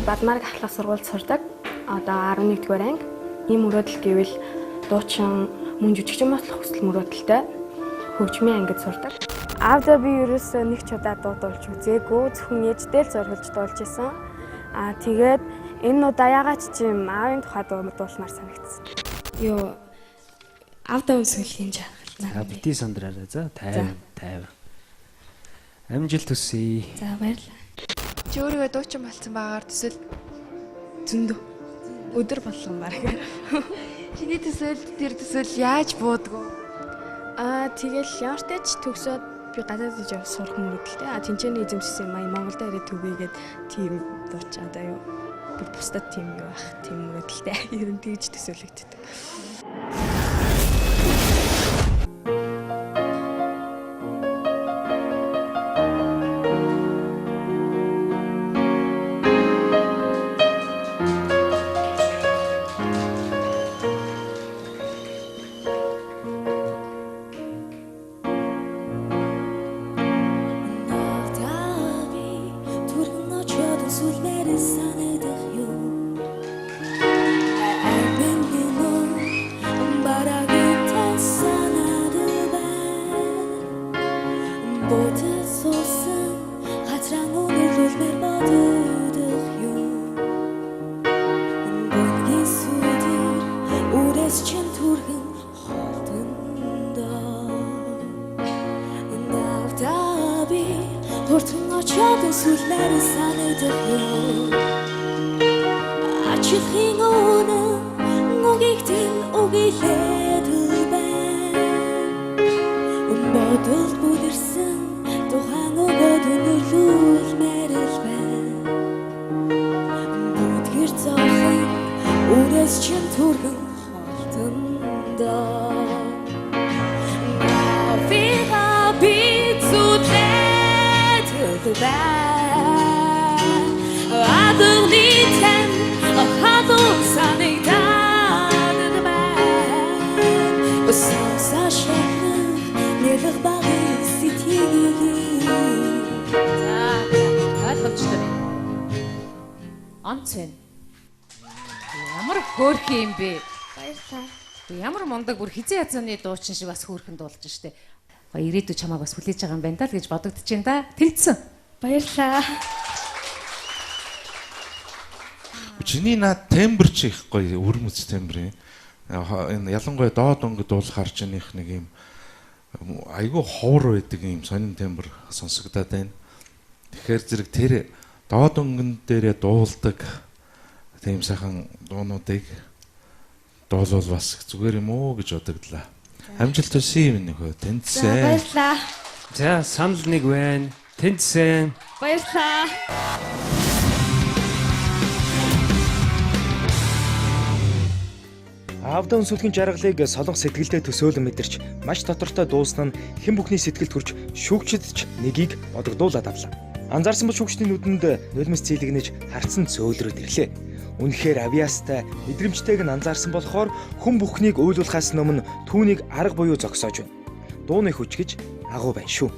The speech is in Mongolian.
Бадмараг ахлах сургуульд сурдаг. Одоо 11-р анги. Ийм мөрөөдөл гэвэл дуучин мөн жүжигчин болох хүсэл мөрөөдөлтэй хөгжмийн ангид сурдаг. Аавдаа би ерөөсөө нэг ч удаа дуудуулж үзээгүй. Зөвхөн ээжтэй л зориулж дуулж исэн. Тэгээд энэ удаа ягаад ч юм аавын тухай дуулмаар санагдсан. Аавдаа өмсгөлийн жаахан. За бити сандраарай. За 50. Амжилт хүсье. За баярлалаа. Чи өөрийгөө дуучин болсон байгаагаар төсөл Зөндөө. Өдөр болгон баг. чиний төсөл тэр төсөл яаж буудгүй? Тэгэл ямартай ч төгсөөд би гадаад иж сурах мөрөдөлтэй. Тэнцээний эзэмшсэн юм Монголд ирээд төгөөгээд тийм дууч одоо юу. Бүр бусдад тийм юу ах тийм мөрөдөлтэй. Ер нь тэгж төсөөлөгддөг. Ямар хөөрх юм бэ? Баярлалаа. Ямар мундаг бүр хизээ язаны дуучин шиг бас хөөрхөн дуулж штэ. Ирээдүйд чамаа бас хүлээж байгаа юм байна даа л гэж бодогдож байна да. Тэнцсэн. Баярлалаа. Чиний наад тембр ч их гоё өрмөц тембр юм. Энэ ялангуяа доод өнгө дуулахар чинийх нэг юм айгүй ховор байдаг юм сонин тембр сонсогдоод байна. Тэгэхээр зэрэг тэр доод өнгөн дээрээ дуулдаг тийм сайхан дуунуудыг доолол бас зүгээр юм уу гэж бодогдлаа. Амжилт хүсье минь нөхөө. Тэнцсэн. Баярлалаа. За санал нэг байна. Тэнцсэн. Баярлалаа. Аавдаа өнсөлгийн жаргалыг солонх сэтгэлдээ төсөөлөн мэдэрч маш тодорхой дуусна нь хэн бүхний сэтгэлд хүрч шүүгчдч нэгийг бодогдуулаад авлаа. Анзаарсан бол шүүгчдийн нүдэнд нулимс цэлэгнэж харцсан цөөлрөд ирлээ. Үнэхээр авьяастай мэдрэмжтэйг нь анзаарсан болохоор хүн бүхнийг уйлуулахаас өмнө түүнийг арга буюу зогсоож байна. Дууны хүч гэж агуу байна шүү.